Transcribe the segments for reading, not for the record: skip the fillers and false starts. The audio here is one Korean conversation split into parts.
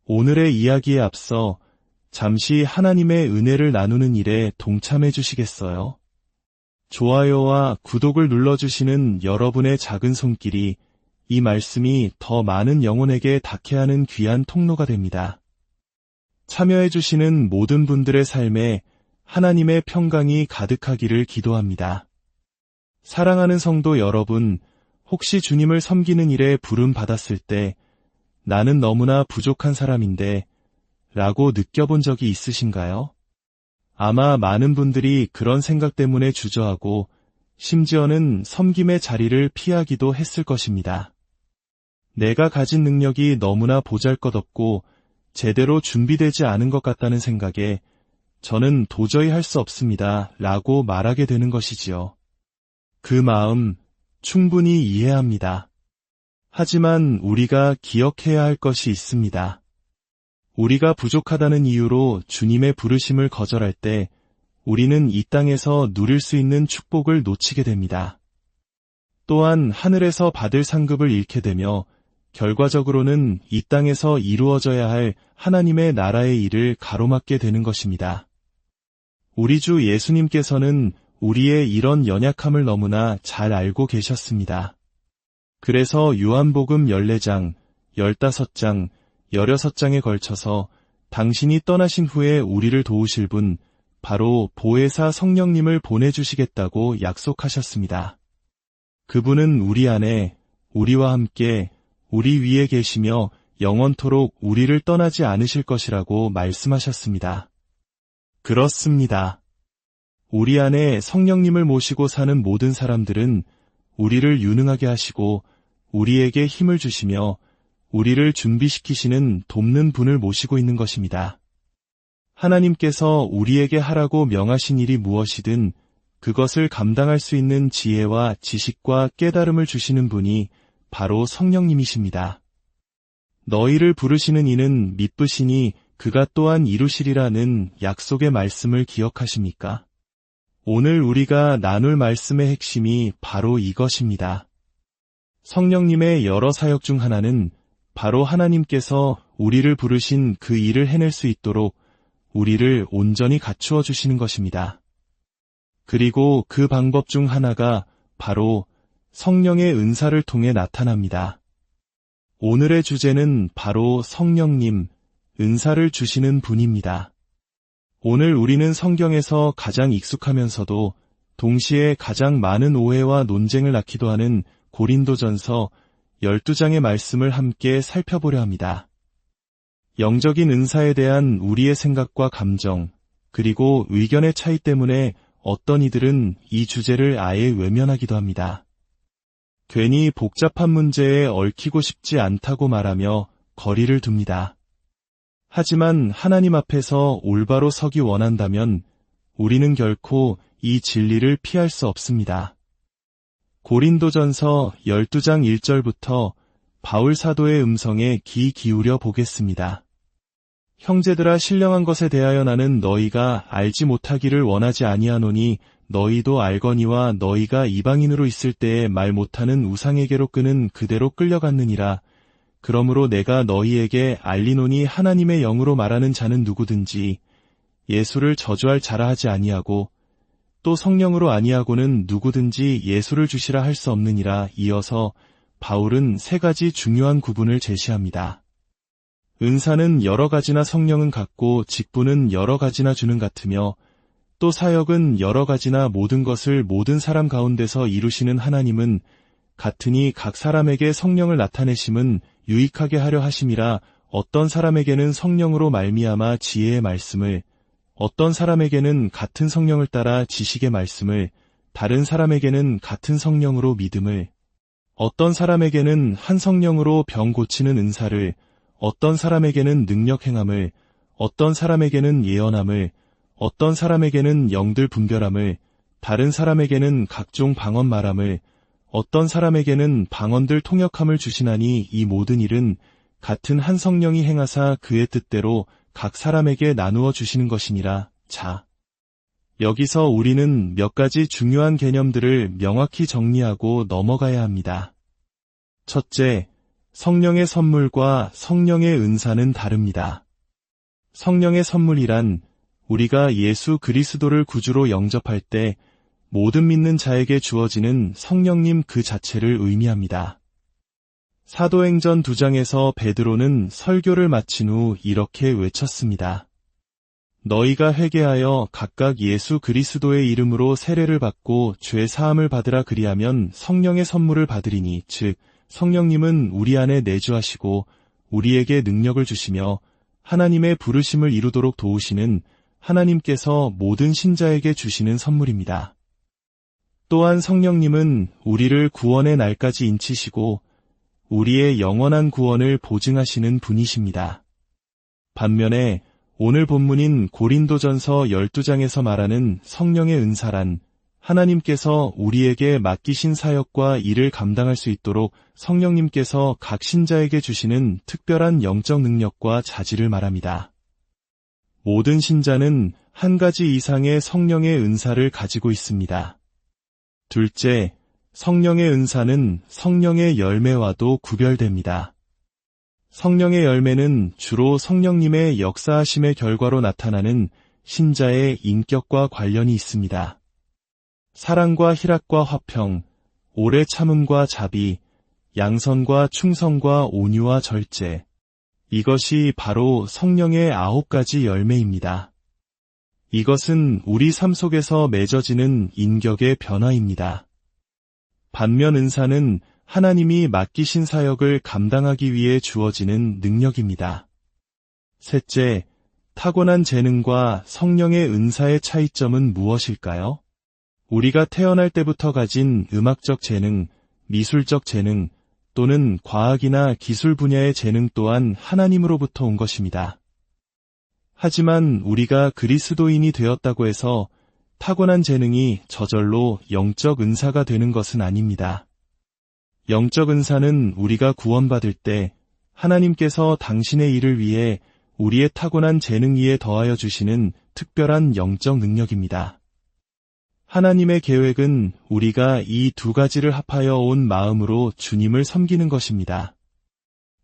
오늘의 이야기에 앞서 잠시 하나님의 은혜를 나누는 일에 동참해 주시겠어요? 좋아요와 구독을 눌러주시는 여러분의 작은 손길이 이 말씀이 더 많은 영혼에게 닿게 하는 귀한 통로가 됩니다. 참여해 주시는 모든 분들의 삶에 하나님의 평강이 가득하기를 기도합니다. 사랑하는 성도 여러분, 혹시 주님을 섬기는 일에 부름 받았을 때 나는 너무나 부족한 사람인데 라고 느껴본 적이 있으신가요? 아마 많은 분들이 그런 생각 때문에 주저하고 심지어는 섬김의 자리를 피하기도 했을 것입니다. 내가 가진 능력이 너무나 보잘것없고 제대로 준비되지 않은 것 같다는 생각에 저는 도저히 할 수 없습니다 라고 말하게 되는 것이지요. 그 마음 충분히 이해합니다. 하지만 우리가 기억해야 할 것이 있습니다. 우리가 부족하다는 이유로 주님의 부르심을 거절할 때 우리는 이 땅에서 누릴 수 있는 축복을 놓치게 됩니다. 또한 하늘에서 받을 상급을 잃게 되며 결과적으로는 이 땅에서 이루어져야 할 하나님의 나라의 일을 가로막게 되는 것입니다. 우리 주 예수님께서는 우리의 이런 연약함을 너무나 잘 알고 계셨습니다. 그래서 요한복음 14장, 15장, 16장에 걸쳐서 당신이 떠나신 후에 우리를 도우실 분, 바로 보혜사 성령님을 보내주시겠다고 약속하셨습니다. 그분은 우리 안에, 우리와 함께, 우리 위에 계시며 영원토록 우리를 떠나지 않으실 것이라고 말씀하셨습니다. 그렇습니다. 우리 안에 성령님을 모시고 사는 모든 사람들은 우리를 유능하게 하시고 우리에게 힘을 주시며 우리를 준비시키시는 돕는 분을 모시고 있는 것입니다. 하나님께서 우리에게 하라고 명하신 일이 무엇이든 그것을 감당할 수 있는 지혜와 지식과 깨달음을 주시는 분이 바로 성령님이십니다. 너희를 부르시는 이는 미쁘시니 그가 또한 이루시리라는 약속의 말씀을 기억하십니까? 오늘 우리가 나눌 말씀의 핵심이 바로 이것입니다. 성령님의 여러 사역 중 하나는 바로 하나님께서 우리를 부르신 그 일을 해낼 수 있도록 우리를 온전히 갖추어 주시는 것입니다. 그리고 그 방법 중 하나가 바로 성령의 은사를 통해 나타납니다. 오늘의 주제는 바로 성령님, 은사를 주시는 분입니다. 오늘 우리는 성경에서 가장 익숙하면서도 동시에 가장 많은 오해와 논쟁을 낳기도 하는 고린도전서 12장의 말씀을 함께 살펴보려 합니다. 영적인 은사에 대한 우리의 생각과 감정, 그리고 의견의 차이 때문에 어떤 이들은 이 주제를 아예 외면하기도 합니다. 괜히 복잡한 문제에 얽히고 싶지 않다고 말하며 거리를 둡니다. 하지만 하나님 앞에서 올바로 서기 원한다면 우리는 결코 이 진리를 피할 수 없습니다. 고린도전서 12장 1절부터 바울 사도의 음성에 귀 기울여 보겠습니다. 형제들아, 신령한 것에 대하여 나는 너희가 알지 못하기를 원하지 아니하노니 너희도 알거니와 너희가 이방인으로 있을 때에 말 못하는 우상에게로 끄는 그대로 끌려갔느니라. 그러므로 내가 너희에게 알리노니 하나님의 영으로 말하는 자는 누구든지 예수를 저주할 자라 하지 아니하고 또 성령으로 아니하고는 누구든지 예수를 주시라 할 수 없느니라. 이어서 바울은 세 가지 중요한 구분을 제시합니다. 은사는 여러 가지나 성령은 같고 직분은 여러 가지나 주는 같으며 또 사역은 여러 가지나 모든 것을 모든 사람 가운데서 이루시는 하나님은 같으니 각 사람에게 성령을 나타내심은 유익하게 하려 하심이라. 어떤 사람에게는 성령으로 말미암아 지혜의 말씀을, 어떤 사람에게는 같은 성령을 따라 지식의 말씀을, 다른 사람에게는 같은 성령으로 믿음을, 어떤 사람에게는 한 성령으로 병 고치는 은사를, 어떤 사람에게는 능력 행함을, 어떤 사람에게는 예언함을, 어떤 사람에게는 영들 분별함을, 다른 사람에게는 각종 방언 말함을, 어떤 사람에게는 방언들 통역함을 주시나니 이 모든 일은 같은 한 성령이 행하사 그의 뜻대로 각 사람에게 나누어 주시는 것이니라. 자, 여기서 우리는 몇 가지 중요한 개념들을 명확히 정리하고 넘어가야 합니다. 첫째, 성령의 선물과 성령의 은사는 다릅니다. 성령의 선물이란 우리가 예수 그리스도를 구주로 영접할 때 모든 믿는 자에게 주어지는 성령님 그 자체를 의미합니다. 사도행전 2장에서 베드로는 설교를 마친 후 이렇게 외쳤습니다. 너희가 회개하여 각각 예수 그리스도의 이름으로 세례를 받고 죄 사함을 받으라 그리하면 성령의 선물을 받으리니 즉 성령님은 우리 안에 내주하시고 우리에게 능력을 주시며 하나님의 부르심을 이루도록 도우시는 하나님께서 모든 신자에게 주시는 선물입니다. 또한 성령님은 우리를 구원의 날까지 인치시고 우리의 영원한 구원을 보증하시는 분이십니다. 반면에 오늘 본문인 고린도전서 12장에서 말하는 성령의 은사란 하나님께서 우리에게 맡기신 사역과 일을 감당할 수 있도록 성령님께서 각 신자에게 주시는 특별한 영적 능력과 자질을 말합니다. 모든 신자는 한 가지 이상의 성령의 은사를 가지고 있습니다. 둘째, 성령의 은사는 성령의 열매와도 구별됩니다. 성령의 열매는 주로 성령님의 역사하심의 결과로 나타나는 신자의 인격과 관련이 있습니다. 사랑과 희락과 화평, 오래 참음과 자비, 양선과 충성과 온유와 절제. 이것이 바로 성령의 9가지 열매입니다. 이것은 우리 삶 속에서 맺어지는 인격의 변화입니다. 반면 은사는 하나님이 맡기신 사역을 감당하기 위해 주어지는 능력입니다. 셋째, 타고난 재능과 성령의 은사의 차이점은 무엇일까요? 우리가 태어날 때부터 가진 음악적 재능, 미술적 재능, 또는 과학이나 기술 분야의 재능 또한 하나님으로부터 온 것입니다. 하지만 우리가 그리스도인이 되었다고 해서 타고난 재능이 저절로 영적 은사가 되는 것은 아닙니다. 영적 은사는 우리가 구원받을 때 하나님께서 당신의 일을 위해 우리의 타고난 재능 위에 더하여 주시는 특별한 영적 능력입니다. 하나님의 계획은 우리가 이 2가지를 합하여 온 마음으로 주님을 섬기는 것입니다.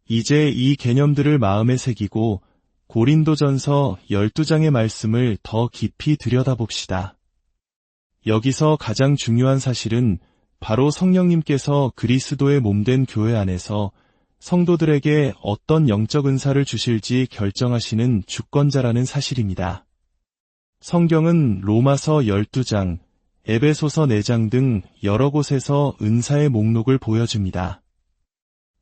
이제 이 개념들을 마음에 새기고 고린도전서 12장의 말씀을 더 깊이 들여다봅시다. 여기서 가장 중요한 사실은 바로 성령님께서 그리스도의 몸된 교회 안에서 성도들에게 어떤 영적 은사를 주실지 결정하시는 주권자라는 사실입니다. 성경은 로마서 12장, 에베소서 4장 등 여러 곳에서 은사의 목록을 보여줍니다.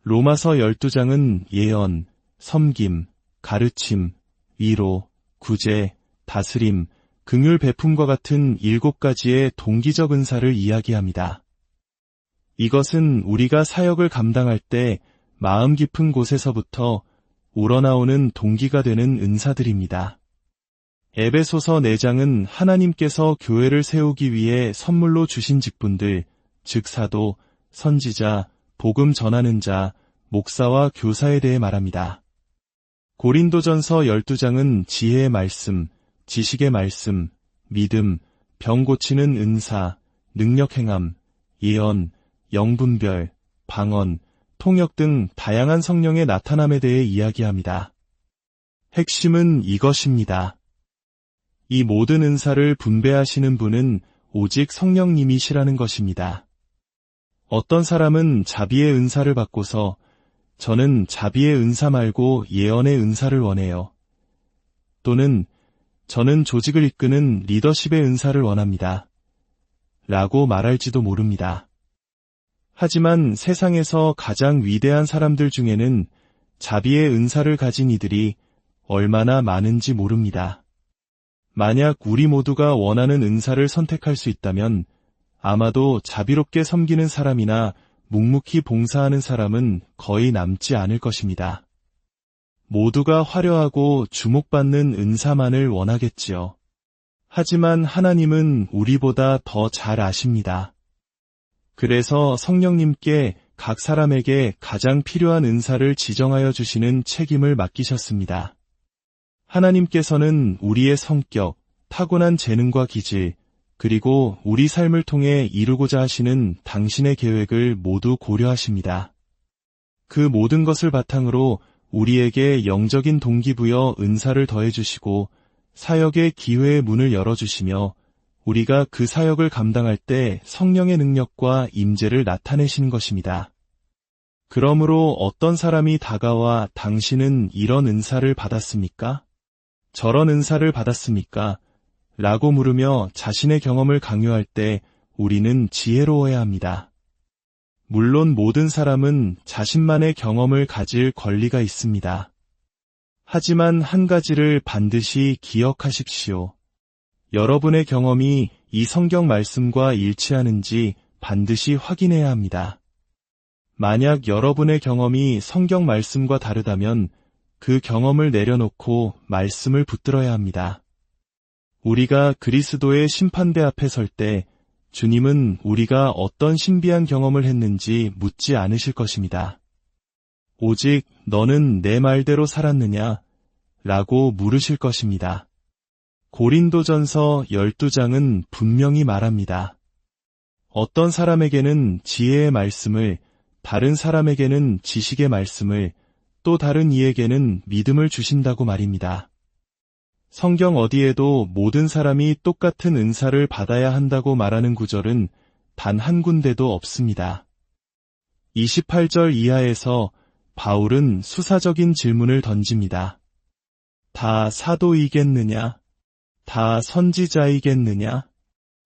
로마서 12장은 예언, 섬김, 가르침, 위로, 구제, 다스림, 긍휼 베품과 같은 7가지의 동기적 은사를 이야기합니다. 이것은 우리가 사역을 감당할 때 마음 깊은 곳에서부터 우러나오는 동기가 되는 은사들입니다. 에베소서 4장은 하나님께서 교회를 세우기 위해 선물로 주신 직분들, 즉 사도, 선지자, 복음 전하는 자, 목사와 교사에 대해 말합니다. 고린도전서 12장은 지혜의 말씀, 지식의 말씀, 믿음, 병 고치는 은사, 능력 행함, 예언, 영분별, 방언, 통역 등 다양한 성령의 나타남에 대해 이야기합니다. 핵심은 이것입니다. 이 모든 은사를 분배하시는 분은 오직 성령님이시라는 것입니다. 어떤 사람은 자비의 은사를 받고서 저는 자비의 은사 말고 예언의 은사를 원해요. 또는 저는 조직을 이끄는 리더십의 은사를 원합니다. 라고 말할지도 모릅니다. 하지만 세상에서 가장 위대한 사람들 중에는 자비의 은사를 가진 이들이 얼마나 많은지 모릅니다. 만약 우리 모두가 원하는 은사를 선택할 수 있다면 아마도 자비롭게 섬기는 사람이나 묵묵히 봉사하는 사람은 거의 남지 않을 것입니다. 모두가 화려하고 주목받는 은사만을 원하겠지요. 하지만 하나님은 우리보다 더 잘 아십니다. 그래서 성령님께 각 사람에게 가장 필요한 은사를 지정하여 주시는 책임을 맡기셨습니다. 하나님께서는 우리의 성격, 타고난 재능과 기질, 그리고 우리 삶을 통해 이루고자 하시는 당신의 계획을 모두 고려하십니다. 그 모든 것을 바탕으로 우리에게 영적인 동기부여 은사를 더해주시고 사역의 기회의 문을 열어주시며 우리가 그 사역을 감당할 때 성령의 능력과 임재를 나타내시는 것입니다. 그러므로 어떤 사람이 다가와 당신은 이런 은사를 받았습니까? 저런 은사를 받았습니까? 라고 물으며 자신의 경험을 강요할 때 우리는 지혜로워야 합니다. 물론 모든 사람은 자신만의 경험을 가질 권리가 있습니다. 하지만 한 가지를 반드시 기억하십시오. 여러분의 경험이 이 성경 말씀과 일치하는지 반드시 확인해야 합니다. 만약 여러분의 경험이 성경 말씀과 다르다면 그 경험을 내려놓고 말씀을 붙들어야 합니다. 우리가 그리스도의 심판대 앞에 설 때 주님은 우리가 어떤 신비한 경험을 했는지 묻지 않으실 것입니다. 오직 너는 내 말대로 살았느냐? 라고 물으실 것입니다. 고린도전서 12장은 분명히 말합니다. 어떤 사람에게는 지혜의 말씀을, 다른 사람에게는 지식의 말씀을, 또 다른 이에게는 믿음을 주신다고 말입니다. 성경 어디에도 모든 사람이 똑같은 은사를 받아야 한다고 말하는 구절은 단 한 군데도 없습니다. 28절 이하에서 바울은 수사적인 질문을 던집니다. 다 사도이겠느냐? 다 선지자이겠느냐?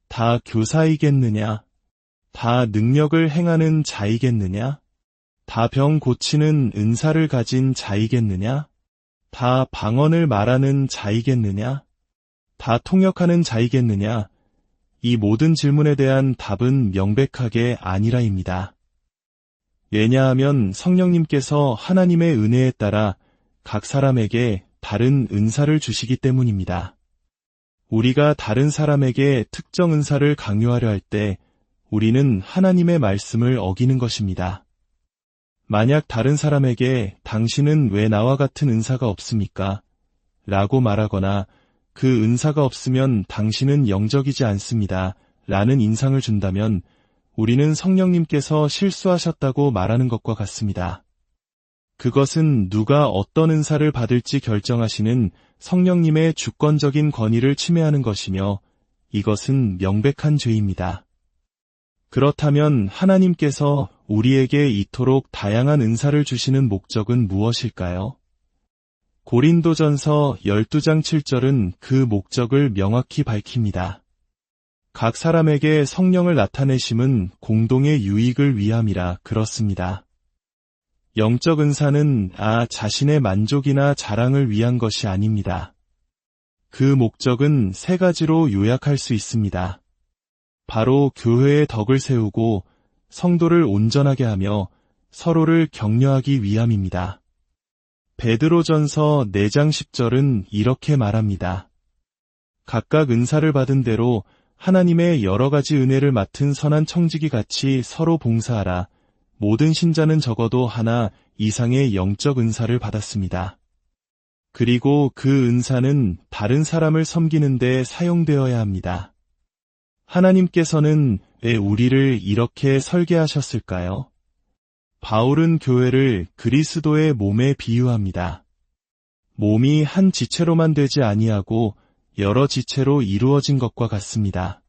다 교사이겠느냐? 다 능력을 행하는 자이겠느냐? 다 병 고치는 은사를 가진 자이겠느냐? 다 방언을 말하는 자이겠느냐? 다 통역하는 자이겠느냐? 이 모든 질문에 대한 답은 명백하게 아니라입니다. 왜냐하면 성령님께서 하나님의 은혜에 따라 각 사람에게 다른 은사를 주시기 때문입니다. 우리가 다른 사람에게 특정 은사를 강요하려 할 때 우리는 하나님의 말씀을 어기는 것입니다. 만약 다른 사람에게 당신은 왜 나와 같은 은사가 없습니까? 라고 말하거나 그 은사가 없으면 당신은 영적이지 않습니다. 라는 인상을 준다면 우리는 성령님께서 실수하셨다고 말하는 것과 같습니다. 그것은 누가 어떤 은사를 받을지 결정하시는 성령님의 주권적인 권위를 침해하는 것이며 이것은 명백한 죄입니다. 그렇다면 하나님께서 우리에게 이토록 다양한 은사를 주시는 목적은 무엇일까요? 고린도전서 12장 7절은 그 목적을 명확히 밝힙니다. 각 사람에게 성령을 나타내심은 공동의 유익을 위함이라 그렇습니다. 영적 은사는 자신의 만족이나 자랑을 위한 것이 아닙니다. 그 목적은 세 가지로 요약할 수 있습니다. 바로 교회의 덕을 세우고 성도를 온전하게 하며 서로를 격려하기 위함입니다. 베드로전서 4장 10절은 이렇게 말합니다. 각각 은사를 받은 대로 하나님의 여러 가지 은혜를 맡은 선한 청지기 같이 서로 봉사하라. 모든 신자는 적어도 하나 이상의 영적 은사를 받았습니다. 그리고 그 은사는 다른 사람을 섬기는 데 사용되어야 합니다. 하나님께서는 왜 우리를 이렇게 설계하셨을까요? 바울은 교회를 그리스도의 몸에 비유합니다. 몸이 한 지체로만 되지 아니하고 여러 지체로 이루어진 것과 같습니다.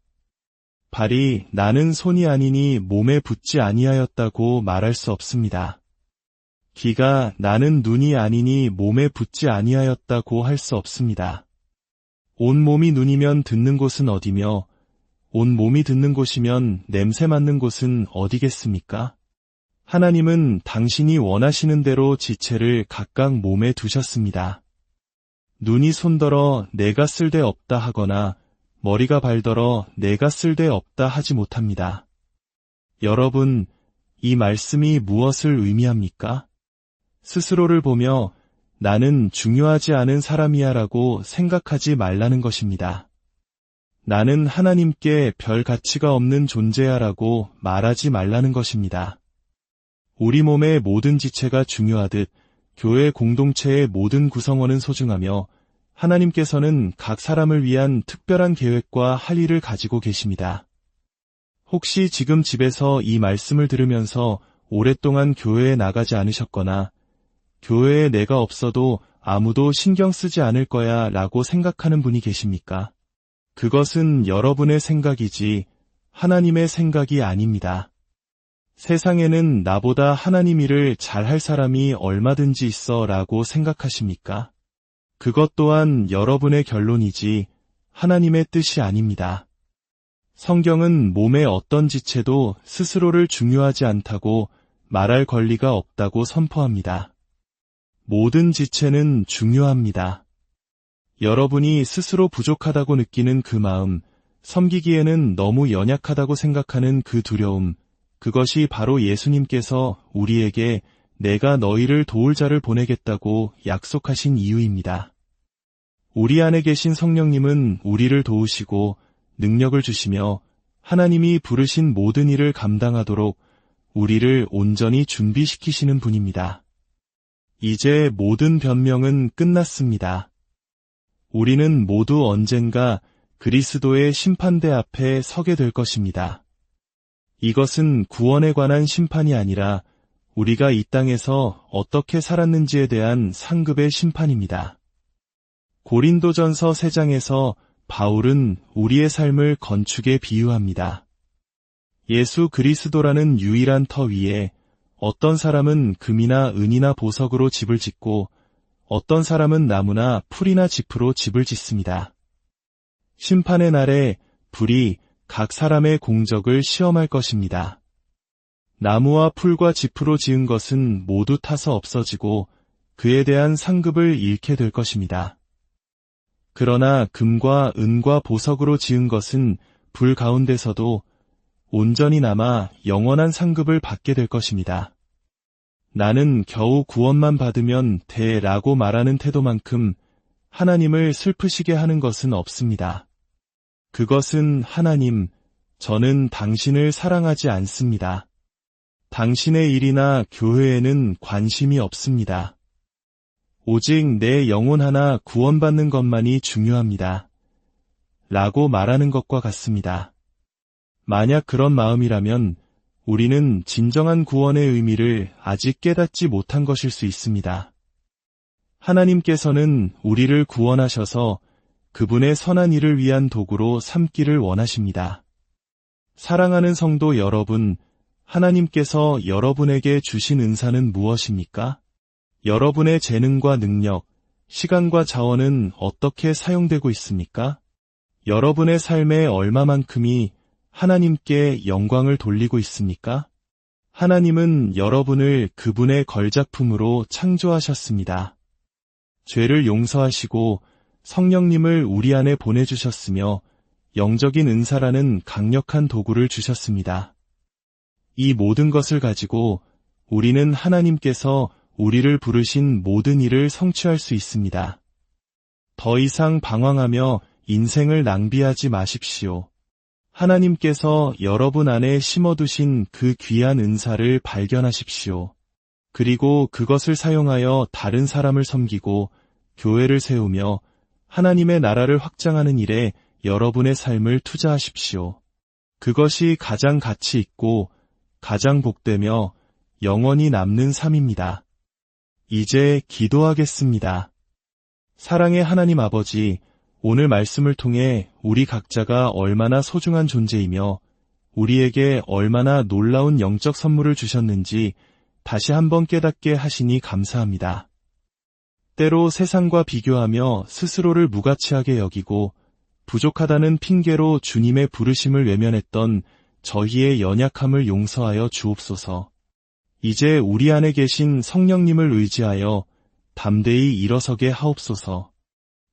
발이 나는 손이 아니니 몸에 붙지 아니하였다고 말할 수 없습니다. 귀가 나는 눈이 아니니 몸에 붙지 아니하였다고 할 수 없습니다. 온 몸이 눈이면 듣는 곳은 어디며 온 몸이 듣는 곳이면 냄새 맡는 곳은 어디겠습니까? 하나님은 당신이 원하시는 대로 지체를 각각 몸에 두셨습니다. 눈이 손더러 내가 쓸데 없다 하거나 머리가 발더러 내가 쓸데 없다 하지 못합니다. 여러분, 이 말씀이 무엇을 의미합니까? 스스로를 보며 나는 중요하지 않은 사람이야 라고 생각하지 말라는 것입니다. 나는 하나님께 별 가치가 없는 존재야 라고 말하지 말라는 것입니다. 우리 몸의 모든 지체가 중요하듯 교회 공동체의 모든 구성원은 소중하며 하나님께서는 각 사람을 위한 특별한 계획과 할 일을 가지고 계십니다. 혹시 지금 집에서 이 말씀을 들으면서 오랫동안 교회에 나가지 않으셨거나 교회에 내가 없어도 아무도 신경 쓰지 않을 거야 라고 생각하는 분이 계십니까? 그것은 여러분의 생각이지 하나님의 생각이 아닙니다. 세상에는 나보다 하나님 일을 잘할 사람이 얼마든지 있어 라고 생각하십니까? 그것 또한 여러분의 결론이지 하나님의 뜻이 아닙니다. 성경은 몸의 어떤 지체도 스스로를 중요하지 않다고 말할 권리가 없다고 선포합니다. 모든 지체는 중요합니다. 여러분이 스스로 부족하다고 느끼는 그 마음, 섬기기에는 너무 연약하다고 생각하는 그 두려움, 그것이 바로 예수님께서 우리에게 내가 너희를 도울 자를 보내겠다고 약속하신 이유입니다. 우리 안에 계신 성령님은 우리를 도우시고 능력을 주시며 하나님이 부르신 모든 일을 감당하도록 우리를 온전히 준비시키시는 분입니다. 이제 모든 변명은 끝났습니다. 우리는 모두 언젠가 그리스도의 심판대 앞에 서게 될 것입니다. 이것은 구원에 관한 심판이 아니라 우리가 이 땅에서 어떻게 살았는지에 대한 상급의 심판입니다. 고린도전서 3장에서 바울은 우리의 삶을 건축에 비유합니다. 예수 그리스도라는 유일한 터 위에 어떤 사람은 금이나 은이나 보석으로 집을 짓고 어떤 사람은 나무나 풀이나 짚으로 집을 짓습니다. 심판의 날에 불이 각 사람의 공적을 시험할 것입니다. 나무와 풀과 짚으로 지은 것은 모두 타서 없어지고 그에 대한 상급을 잃게 될 것입니다. 그러나 금과 은과 보석으로 지은 것은 불 가운데서도 온전히 남아 영원한 상급을 받게 될 것입니다. 나는 겨우 구원만 받으면 돼라고 말하는 태도만큼 하나님을 슬프시게 하는 것은 없습니다. 그것은 하나님, 저는 당신을 사랑하지 않습니다. 당신의 일이나 교회에는 관심이 없습니다. 오직 내 영혼 하나 구원받는 것만이 중요합니다. 라고 말하는 것과 같습니다. 만약 그런 마음이라면 우리는 진정한 구원의 의미를 아직 깨닫지 못한 것일 수 있습니다. 하나님께서는 우리를 구원하셔서 그분의 선한 일을 위한 도구로 삼기를 원하십니다. 사랑하는 성도 여러분, 하나님께서 여러분에게 주신 은사는 무엇입니까? 여러분의 재능과 능력, 시간과 자원은 어떻게 사용되고 있습니까? 여러분의 삶에 얼마만큼이 하나님께 영광을 돌리고 있습니까? 하나님은 여러분을 그분의 걸작품으로 창조하셨습니다. 죄를 용서하시고 성령님을 우리 안에 보내주셨으며 영적인 은사라는 강력한 도구를 주셨습니다. 이 모든 것을 가지고 우리는 하나님께서 우리를 부르신 모든 일을 성취할 수 있습니다. 더 이상 방황하며 인생을 낭비하지 마십시오. 하나님께서 여러분 안에 심어두신 그 귀한 은사를 발견하십시오. 그리고 그것을 사용하여 다른 사람을 섬기고 교회를 세우며 하나님의 나라를 확장하는 일에 여러분의 삶을 투자하십시오. 그것이 가장 가치 있고 가장 복되며 영원히 남는 삶입니다. 이제 기도하겠습니다. 사랑의 하나님 아버지, 오늘 말씀을 통해 우리 각자가 얼마나 소중한 존재이며 우리에게 얼마나 놀라운 영적 선물을 주셨는지 다시 한번 깨닫게 하시니 감사합니다. 때로 세상과 비교하며 스스로를 무가치하게 여기고 부족하다는 핑계로 주님의 부르심을 외면했던 저희의 연약함을 용서하여 주옵소서. 이제 우리 안에 계신 성령님을 의지하여 담대히 일어서게 하옵소서.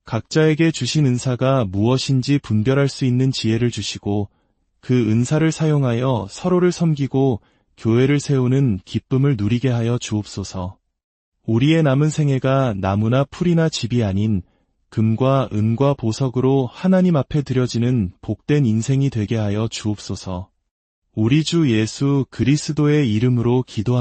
각자에게 주신 은사가 무엇인지 분별할 수 있는 지혜를 주시고 그 은사를 사용하여 서로를 섬기고 교회를 세우는 기쁨을 누리게 하여 주옵소서. 우리의 남은 생애가 나무나 풀이나 집이 아닌 금과 은과 보석으로 하나님 앞에 드려지는 복된 인생이 되게 하여 주옵소서. 우리 주 예수 그리스도의 이름으로 기도합니다.